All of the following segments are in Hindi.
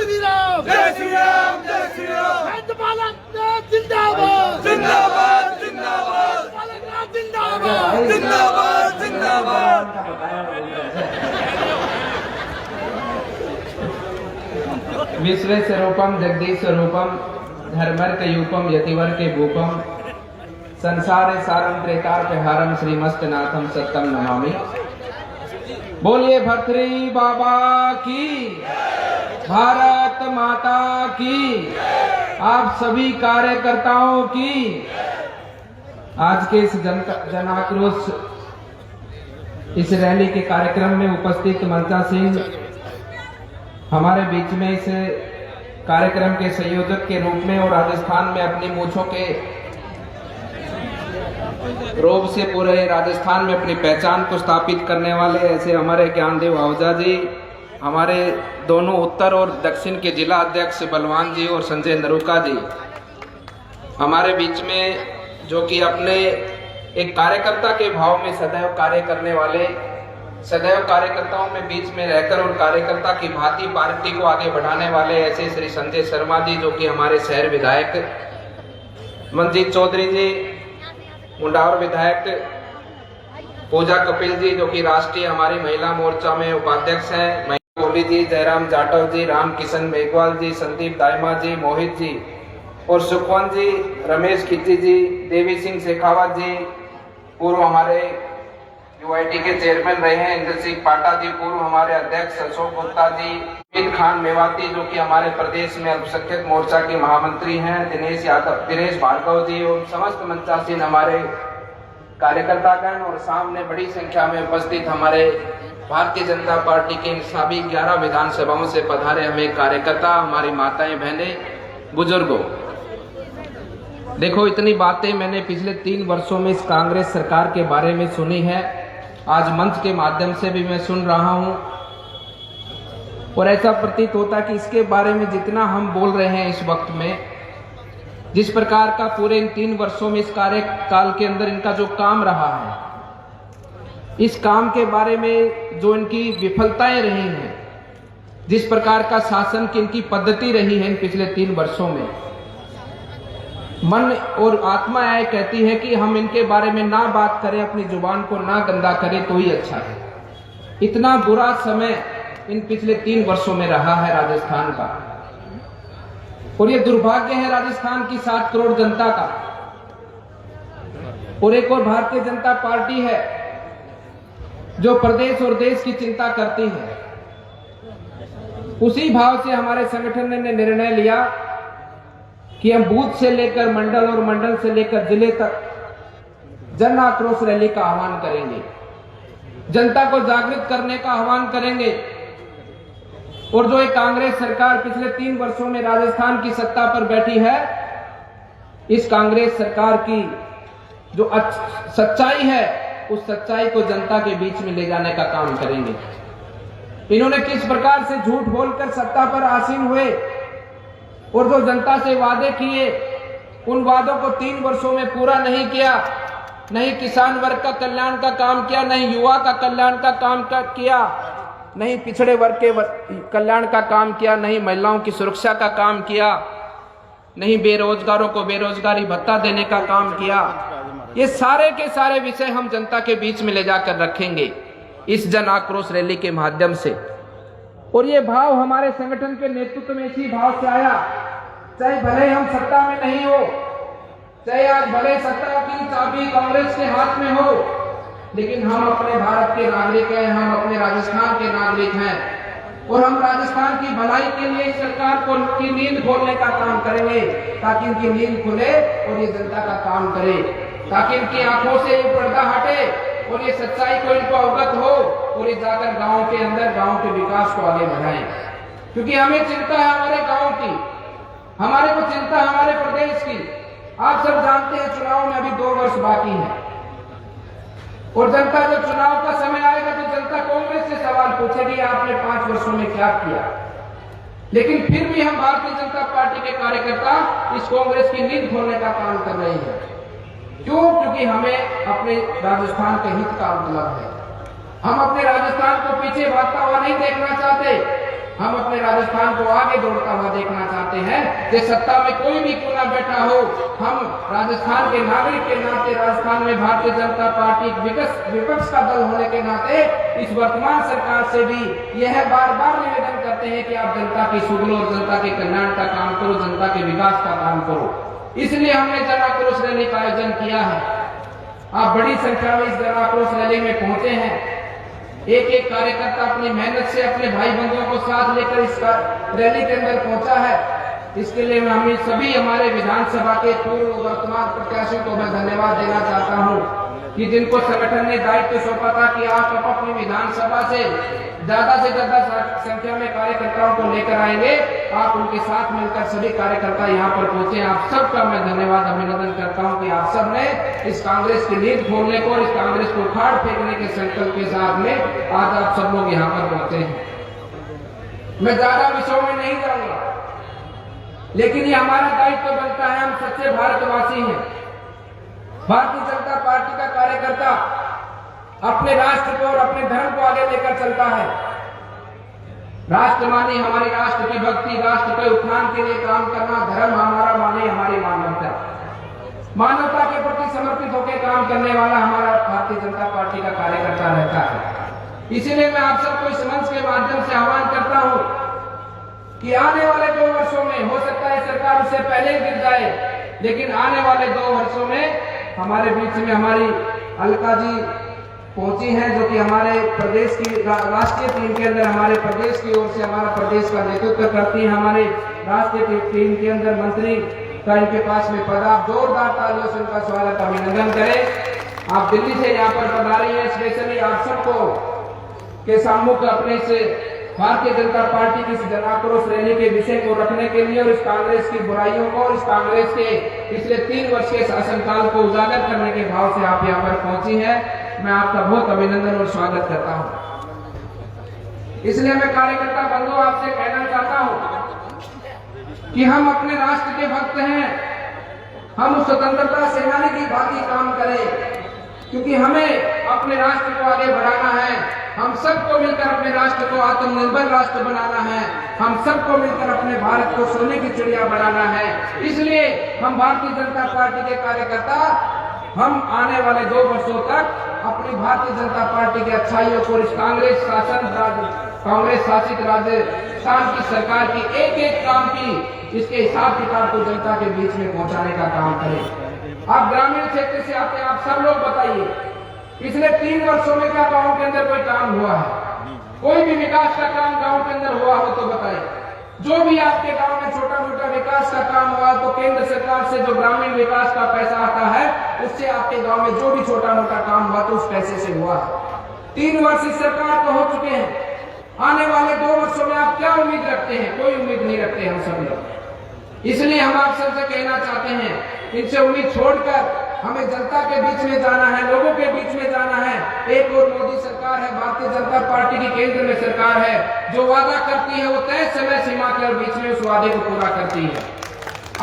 श्री राम, जय श्री राम, जय श्री राम। जिंदाबाद, जिंदाबाद, जिंदाबाद, जिंदाबाद, जिंदाबाद, जिंदाबाद। विश्वेश्वरूपम जगदीश्वरूपम धर्मर्कयूपम यतिवर्के भूपम संसारे सारम त्रेतार्कहारम श्रीमस्तनाथम सत्यम नमामि। बोलिए भर्तृहरि बाबा की, भारत माता की, आप सभी कार्यकर्ताओं की। आज के इस जन आक्रोश इस रैली के कार्यक्रम में उपस्थित मनसा सिंह हमारे बीच में इस कार्यक्रम के संयोजक के रूप में और राजस्थान में अपनी मूंछों के रोब से पूरे राजस्थान में अपनी पहचान को स्थापित करने वाले ऐसे हमारे ज्ञानदेव आहूजा जी, हमारे दोनों उत्तर और दक्षिण के जिला अध्यक्ष बलवान जी और संजय नरूका जी हमारे बीच में, जो कि अपने एक कार्यकर्ता के भाव में सदैव कार्य करने वाले, सदैव कार्यकर्ताओं में बीच में रहकर और कार्यकर्ता की भांति पार्टी को आगे बढ़ाने वाले ऐसे श्री संजय शर्मा जी, जो कि हमारे शहर विधायक, मनजीत चौधरी जी मुंडावर विधायक, पूजा कपिल जी जो कि राष्ट्रीय हमारी महिला मोर्चा में उपाध्यक्ष हैं, महिला बोली जी, जयराम जाटव जी, राम किशन मेघवाल जी, संदीप दाइमा जी, मोहित जी और सुखवंत जी, रमेश खिच्ची जी, देवी सिंह शेखावत जी, पूर्व हमारे यूआईटी के चेयरमैन रहे हैं इंद्र सिंह पाटा जी, पूर्व हमारे अध्यक्ष अशोक गुप्ता जी, अमित खान मेवाती जो कि हमारे प्रदेश में अल्पसंख्यक मोर्चा के महामंत्री हैं, दिनेश यादव, दिनेश भार्गव जी और समस्त मंचासीन हमारे कार्यकर्तागण और सामने बड़ी संख्या में उपस्थित हमारे भारतीय जनता पार्टी के सभी 11 विधानसभाओं से पधारे हमें कार्यकर्ता, हमारी माताएं, बहनें, बुजुर्गों। देखो, इतनी बातें मैंने पिछले 3 वर्षों में इस कांग्रेस सरकार के बारे में सुनी है, आज मंच के माध्यम से भी मैं सुन रहा हूं और ऐसा प्रतीत होता है कि इसके बारे में जितना हम बोल रहे हैं इस वक्त में, जिस प्रकार का पूरे इन 3 वर्षों में इस कार्यकाल के अंदर इनका जो काम रहा है, इस काम के बारे में जो इनकी विफलताएं रही हैं, जिस प्रकार का शासन की इनकी पद्धति रही है इन पिछले 3 वर्षों में, मन और आत्मा यह कहती है कि हम इनके बारे में ना बात करें, अपनी जुबान को ना गंदा करें तो ही अच्छा है। इतना बुरा समय इन पिछले 3 वर्षों में रहा है राजस्थान का और ये दुर्भाग्य है राजस्थान की 7 करोड़ जनता का। और एक और भारतीय जनता पार्टी है जो प्रदेश और देश की चिंता करती है। उसी भाव से हमारे संगठन ने निर्णय लिया कि हम बूथ से लेकर मंडल और मंडल से लेकर जिले तक जन आक्रोश रैली का आह्वान करेंगे, जनता को जागृत करने का आह्वान करेंगे और जो एक कांग्रेस सरकार पिछले 3 वर्षों में राजस्थान की सत्ता पर बैठी है, इस कांग्रेस सरकार की जो सच्चाई है, उस सच्चाई को जनता के बीच में ले जाने का काम करेंगे। इन्होंने किस प्रकार से झूठ बोलकर सत्ता पर आसीन हुए और जो जनता से वादे किए, उन वादों को 3 वर्षों में पूरा नहीं किया। नहीं किसान वर्ग का कल्याण का काम किया, नहीं युवा का कल्याण का काम किया, नहीं पिछड़े वर्ग के कल्याण का काम किया, नहीं महिलाओं की सुरक्षा का काम किया, नहीं बेरोजगारों को बेरोजगारी भत्ता देने का काम किया। ये सारे के सारे विषय हम जनता के बीच में ले जाकर रखेंगे इस जन आक्रोश रैली के माध्यम से। और ये भाव हमारे संगठन के नेतृत्व में इसी भाव से आया, चाहे भले हम सत्ता में नहीं हो, चाहे आज भले सत्ता की चाबी कांग्रेस के हाथ में हो, लेकिन हम अपने भारत के नागरिक हैं, हम अपने राजस्थान के नागरिक हैं और हम राजस्थान की भलाई के लिए इस सरकार को की नींद खोलने का काम करेंगे, ताकि इनकी नींद खुले और ये जनता का काम करे, ताकि इनकी आंखों से ये पर्दा हटे और ये सच्चाई को इनको अवगत हो और ये जाकर गांव के अंदर गांव के विकास को आगे बढ़ाएं। क्योंकि हमें चिंता है हमारे गांव की, हमारे को चिंता है हमारे प्रदेश की। आप सब जानते हैं चुनाव में अभी 2 वर्ष बाकी है और जनता जब चुनाव का समय आएगा तो जनता कांग्रेस से सवाल पूछेगी आपने 5 वर्षों में क्या किया। लेकिन फिर भी हम भारतीय जनता पार्टी के कार्यकर्ता इस कांग्रेस की नींद खोलने का काम कर रहे हैं। क्यों? क्योंकि हमें अपने राजस्थान के हित का मतलब है। हम अपने राजस्थान को पीछे भागता हुआ नहीं देखना चाहते। हम अपने राजस्थान को आगे दौड़ता हुआ देखना चाहते हैं कि सत्ता में कोई भी क्यों ना बैठा हो, हम राजस्थान के नागरिक के नाते, राजस्थान में भारतीय जनता पार्टी विपक्ष का दल होने के नाते इस वर्तमान सरकार से भी यह बार बार निवेदन करते हैं कि आप जनता की सुगलो और जनता के कल्याण का काम करो, जनता के विकास का काम करो। इसलिए हमने जन आक्रोश रैली का आयोजन किया है। आप बड़ी संख्या में इस जन आक्रोश रैली में पहुंचे हैं। एक एक कार्यकर्ता अपनी मेहनत से अपने भाई बंधुओं को साथ लेकर इस रैली के अंदर पहुंचा है। इसके लिए मैं सभी हमारे विधानसभा के पूर्व वर्तमान प्रत्याशियों को मैं धन्यवाद देना चाहता हूं कि जिनको संगठन ने दायित्व सौंपा था कि आप अपनी विधानसभा से ज्यादा संख्या में कार्यकर्ताओं को लेकर आएंगे, आप उनके साथ मिलकर सभी कार्यकर्ता यहाँ पर पहुंचे। आप सबका मैं धन्यवाद अभिनंदन करता हूँ कि आप सब ने इस कांग्रेस की नींद खोलने को और इस कांग्रेस को उखाड़ फेंकने के संकल्प के साथ में आज आप सब लोग यहाँ पर पहुंचे हैं। मैं ज्यादा विषयों में नहीं जाऊंगा, लेकिन ये हमारा दायित्व बनता है। हम सच्चे भारतवासी हैं। भारतीय जनता पार्टी का कार्यकर्ता अपने राष्ट्र को और अपने धर्म को आगे लेकर चलता है। राष्ट्र माने हमारे राष्ट्र की भक्ति, राष्ट्र के उत्थान के लिए काम करना, धर्म हमारा माने हमारी मानवता, मानवता के प्रति समर्पित होकर काम करने वाला हमारा भारतीय जनता पार्टी का कार्यकर्ता रहता है। इसीलिए मैं आप सबको इस मंच के माध्यम से आह्वान करता हूं कि आने वाले 2 वर्षों में हो सकता है सरकार उससे पहले गिर जाए, लेकिन आने वाले 2 वर्षों में हमारे बीच में हमारी अलका जी पहुंची हैं, जो कि हमारे प्रदेश की राष्ट्रीय टीम के अंदर हमारे प्रदेश की ओर से हमारा प्रदेश का नेतृत्व करती है। हमारे राष्ट्रीय टीम के अंदर मंत्री का इनके पास में पद। आप जोरदार तालियों से उनका स्वागत अभिनंदन करें। आप दिल्ली से यहाँ पर पधारी हैं स्पेशली आप सबको के सम्मुख अपने से भारतीय जनता पार्टी की जन आक्रोश रैली के विषय को रखने के लिए और इस कांग्रेस की बुराइयों को और इस कांग्रेस के पिछले 3 वर्ष के शासनकाल को उजागर करने के भाव से आप यहाँ पर पहुंची हैं। मैं आपका बहुत अभिनंदन और स्वागत करता हूं। इसलिए मैं कार्यकर्ता बंधु आपसे कहना चाहता हूं कि हम अपने राष्ट्र के भक्त हैं। हम उस स्वतंत्रता सेनानी की भांति काम करें, क्योंकि हमें अपने राष्ट्र को आगे बढ़ाना है। हम सबको मिलकर अपने राष्ट्र को आत्मनिर्भर राष्ट्र बनाना है। हम सबको मिलकर अपने भारत को सोने की चिड़िया बनाना है। इसलिए हम भारतीय जनता पार्टी के कार्यकर्ता हम आने वाले 2 वर्षों तक अपनी भारतीय जनता पार्टी की अच्छाइयों को इस कांग्रेस शासित राजस्थान की सरकार की एक काम की इसके हिसाब किताब को जनता के बीच में पहुंचाने का काम करें। आप ग्रामीण क्षेत्र से आते हैं, आप सब लोग बताइए पिछले 3 वर्षों में क्या गांव के अंदर कोई काम हुआ है? कोई भी विकास का काम गांव के अंदर हुआ हो तो बताइए। जो भी आपके गांव में छोटा मोटा विकास का काम हुआ तो केंद्र सरकार से जो ग्रामीण विकास का पैसा आता है उससे आपके गांव में जो भी छोटा मोटा काम हुआ तो उस पैसे से हुआ। 3 वर्ष इस सरकार को हो चुके हैं। आने वाले 2 वर्षों में आप क्या उम्मीद रखते हैं? कोई उम्मीद नहीं रखते हम सब लोग। इसलिए हम आप सबसे कहना चाहते हैं, इनसे उम्मीद छोड़कर हमें जनता के बीच में जाना है, लोगों के बीच में जाना है। एक और मोदी सरकार है, भारतीय जनता पार्टी की केंद्र में सरकार है, जो वादा करती है वो तय समय सीमा के बीच में उस वादे को पूरा करती है।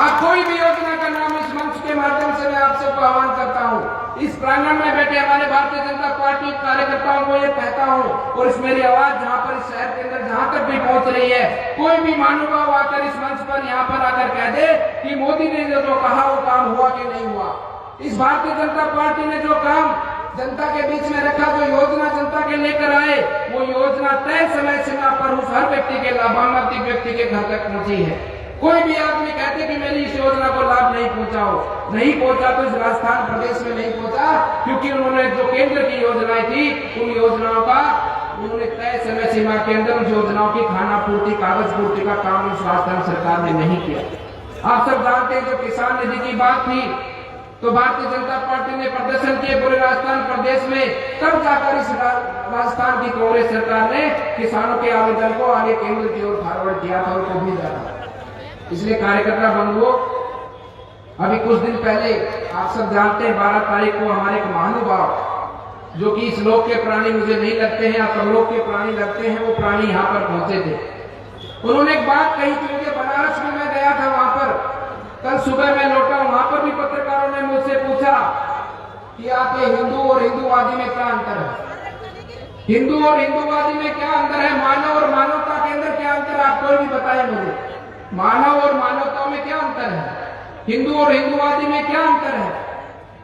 आप कोई भी योजना का नाम इस मंच के माध्यम से मैं आप सबको आह्वान करता हूँ, इस प्रांगण में बैठे हमारे भारतीय जनता पार्टी कार्यकर्ताओं को ये कहता हूँ और इस मेरी आवाज जहाँ पर इस शहर के अंदर जहाँ तक भी पहुँच रही है, कोई भी महानुभाव आकर इस मंच पर यहाँ पर आकर कह दे कि मोदी ने जो कहा वो काम हुआ कि नहीं हुआ। इस भारतीय जनता पार्टी ने जो काम जनता के बीच में रखा, जो योजना जनता के लेकर आए, वो योजना तय समय सीमा पर उस हर व्यक्ति के लाभान्वित व्यक्ति के घर तक पहुंची है। कोई भी आदमी कहते कि मेरी इस योजना को लाभ नहीं पहुंचा तो इस राजस्थान प्रदेश में नहीं पहुंचा, क्योंकि उन्होंने जो केंद्र की योजनाएं थी उन योजनाओं का उन्होंने तय समय सीमा के अंदर उन योजनाओं की खाना पूर्ति, कागज पूर्ति का काम उस राजस्थान सरकार ने नहीं किया। आप सब जानते हैं, जो किसान निधि की बात थी तो भारतीय जनता पार्टी ने प्रदर्शन किए पूरे राजस्थान प्रदेश में, तब जाकर इस राजस्थान की कांग्रेस सरकार ने किसानों के आवेदन को आगे केंद्र की ओर फॉरवर्ड किया था, उनको भेजा था। इसलिए कार्यकर्ता बंधुओं, अभी कुछ दिन पहले आप सब जानते हैं 12 तारीख को हमारे एक महानुभाव जो कि इस लोक के प्राणी मुझे नहीं लगते हैं, आप लोक के प्राणी लगते हैं, वो प्राणी यहाँ पर पहुंचे थे। उन्होंने एक बात कही थी, मुझे बनारस में मैं गया था, वहां पर कल सुबह मैं लौटा, वहां पर भी पत्रकारों ने मुझसे पूछा कि आप ये हिंदू और हिंदूवादी में क्या अंतर है? हिंदू और हिंदूवादी में क्या अंतर है? मानव और मानवता के अंदर क्या अंतर मानव और मानवता में क्या अंतर है, हिंदू और हिंदूवादी में क्या अंतर है।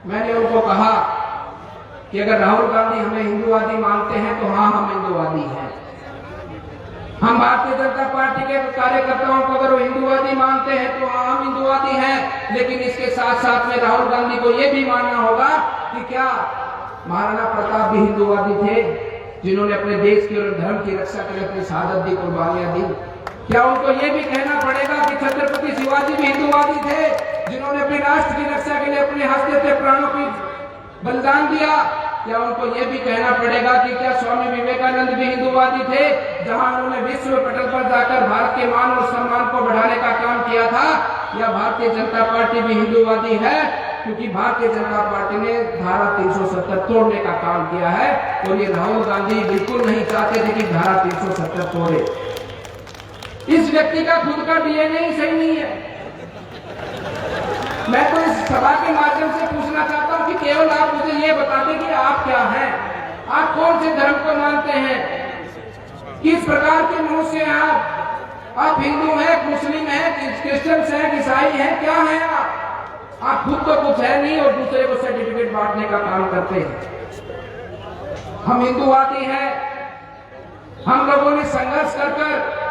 मैंने उनको कहा कि अगर राहुल गांधी हमें हिंदूवादी मानते हैं तो हाँ, हम हिंदूवादी हैं। हम भारतीय जनता पार्टी के कार्यकर्ताओं को अगर वो हिंदूवादी मानते हैं तो हाँ, हम हिंदूवादी हैं। लेकिन इसके साथ साथ में राहुल गांधी को यह भी मानना होगा कि क्या महाराणा प्रताप भी हिंदूवादी थे, जिन्होंने अपने देश की और धर्म की रक्षा के लिए अपनी शहादत दी, कुर्बानियां दी। क्या उनको ये भी कहना पड़ेगा कि छत्रपति शिवाजी भी हिंदूवादी थे, जिन्होंने अपने राष्ट्र की रक्षा के लिए अपने हस्ते से प्राणों की बलिदान दिया। क्या उनको ये भी कहना पड़ेगा कि क्या स्वामी विवेकानंद भी हिंदूवादी थे, जहां उन्होंने विश्व पटल पर जाकर भारत के मान और सम्मान को बढ़ाने का काम किया था। या भारतीय जनता पार्टी भी हिंदूवादी है, क्योंकि भारतीय जनता पार्टी ने धारा 370 तोड़ने का काम किया है, और ये राहुल गांधी बिल्कुल नहीं चाहते थे कि धारा 370 तोड़े। इस व्यक्ति का खुद का डीएनए ही सही नहीं है। मैं तो इस सभा के माध्यम से पूछना चाहता हूं कि केवल आप मुझे ये बता दें कि आप क्या हैं, आप कौन से धर्म को मानते हैं, किस प्रकार के मनुष्य हैं आप हिंदू हैं, मुस्लिम हैं, क्रिश्चियन हैं, ईसाई हैं, क्या हैं आप खुद तो कुछ है नहीं और दूसरे को सर्टिफिकेट बांटने का काम करते हैं। हम हिंदूवादी हैं, हम लोगों ने संघर्ष कर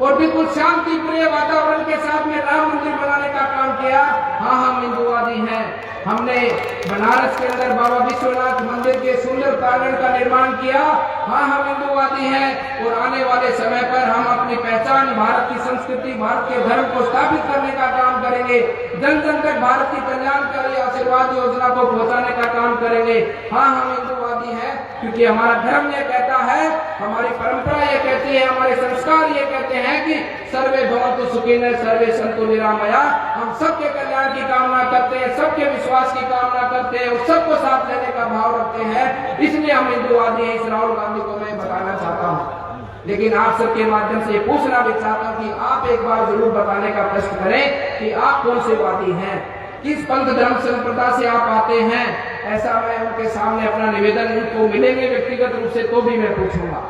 और बिल्कुल शांति प्रिय वातावरण के साथ में राम मंदिर बनाने का काम किया। हाँ, हम हिंदूवादी हैं। हमने बनारस के अंदर बाबा विश्वनाथ मंदिर के सुंदर प्रांगण का निर्माण किया। हाँ, हम हिंदूवादी हैं, और आने वाले समय पर हम अपनी पहचान, भारत की संस्कृति, भारत के धर्म को स्थापित करने का काम करेंगे। जन जन तक भारत की कल्याणकारी आशीर्वाद योजना को पहुंचाने का काम करेंगे। हाँ, हम हिंदूवादी हैं, क्योंकि हमारा धर्म ये कहता है, हमारी परंपरा ये कहती है, हमारे संस्कार ये कहते हैं कि सर्वे भवन्तु सुखिनः सर्वे सन्तु निरामया। हम सबके कल्याण की कामना करते हैं, सबके विश्वास की कामना करते हैं और सबको साथ लेने का भाव रखते हैं। इसलिए हम हिंदूवादी हैं। इस राहुल गांधी को मैं बताना चाहता हूँ, लेकिन आप सबके माध्यम से पूछना भी चाहता हूँ कि आप एक बार जरूर बताने का प्रश्न करें कि आप कौन से वादी हैं, किस पंथ धर्म संप्रदाय से आप आते हैं। ऐसा मैं उनके सामने अपना निवेदन, उनको मिलेंगे व्यक्तिगत रूप से तो भी मैं पूछूंगा।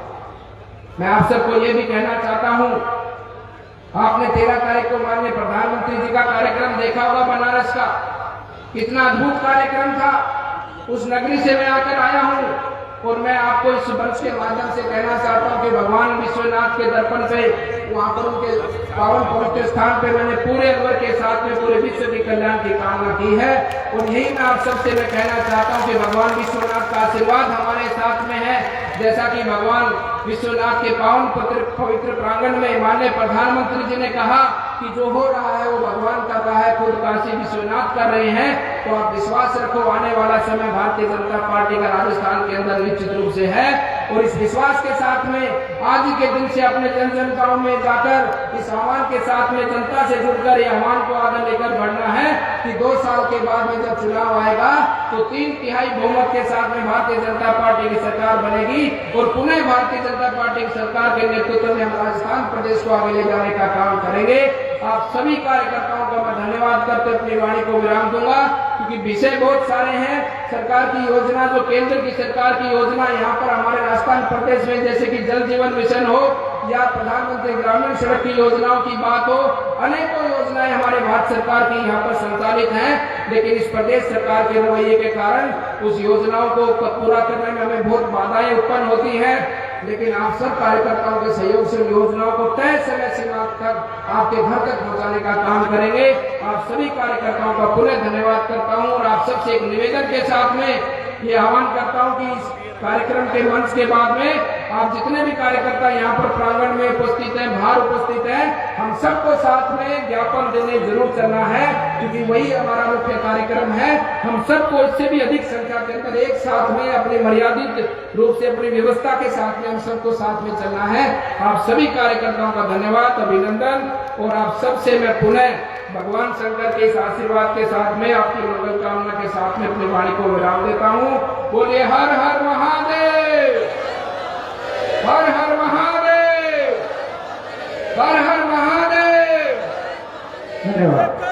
मैं आप सबको ये भी कहना चाहता हूँ, आपने 13 तारीख को माननीय प्रधानमंत्री जी का कार्यक्रम देखा होगा बनारस का, कितना अद्भुत कार्यक्रम था। उस नगरी से मैं आकर आया हूँ, और मैं आपको इस मंच के माध्यम से कहना चाहता हूँ कि भगवान विश्वनाथ के दर्पण पे, वहाँ पर उनके पावन पवित्र स्थान पे मैंने पूरे अल्वर के साथ में पूरे विश्व के कल्याण की कामना की है। और यही मैं आप सबसे मैं कहना चाहता हूँ कि भगवान विश्वनाथ का आशीर्वाद हमारे साथ में है। जैसा कि भगवान विश्वनाथ के पावन पवित्र प्रांगण में माननीय प्रधानमंत्री जी ने कहा कि जो हो रहा है वो भगवान कर रहा है, खुद काशी विश्वनाथ कर रहे हैं। तो आप विश्वास रखो, आने वाला समय भारतीय जनता पार्टी का राजस्थान के अंदर निश्चित रूप से है। और इस विश्वास के साथ में आज ही के दिन से अपने जन जन गांव में जाकर इस आह्वान के साथ में जनता से जुड़कर ये आह्वान को आगे लेकर बढ़ना है कि 2 साल के बाद में जब चुनाव आएगा तो 3/3 बहुमत के साथ में भारतीय जनता पार्टी की सरकार बनेगी, और पुनः भारतीय जनता पार्टी की सरकार के नेतृत्व में हम राजस्थान प्रदेश को आगे ले जाने का काम करेंगे। आप सभी कार्यकर्ताओं का मैं धन्यवाद करते अपनी वाणी को विराम दूंगा, क्योंकि विषय बहुत सारे हैं। सरकार की योजना, जो केंद्र की सरकार की योजना यहाँ पर हमारे राजस्थान प्रदेश में, जैसे कि जल जीवन मिशन हो या प्रधानमंत्री ग्रामीण सड़क की योजनाओं की बात हो, अनेकों योजनाएं हमारे भारत सरकार की यहाँ पर संचालित हैं। लेकिन इस प्रदेश सरकार के रवैये के कारण उस योजनाओं को पूरा करने में हमें बहुत बाधाएं उत्पन्न होती हैं। लेकिन आप सब कार्यकर्ताओं के सहयोग से योजनाओं को तय समय सीमा तक आपके घर तक पहुंचाने का काम करेंगे। आप सभी कार्यकर्ताओं का पुनः धन्यवाद करता हूं, और आप सबसे एक निवेदन के साथ में ये आह्वान करता हूं कि इस कार्यक्रम के मंच के बाद में आप जितने भी कार्यकर्ता यहाँ पर प्रांगण में उपस्थित हैं, बाहर उपस्थित हैं, हम सबको साथ में ज्ञापन देने जरूर चलना है, क्योंकि वही हमारा मुख्य कार्यक्रम है। हम सबको इससे भी अधिक संख्या के अंदर एक साथ में अपने मर्यादित रूप से अपनी व्यवस्था के साथ में हम सबको साथ में चलना है। आप सभी कार्यकर्ताओं का धन्यवाद, अभिनंदन, और आप सबसे मैं पुनः भगवान शंकर के इस आशीर्वाद के साथ में, आपकी मंगल कामना के साथ में अपनी वाणी को विराम देता हूँ। बोलिए हर हर महादेव, हर हर महादेव, हर हर महादेव। धन्यवाद।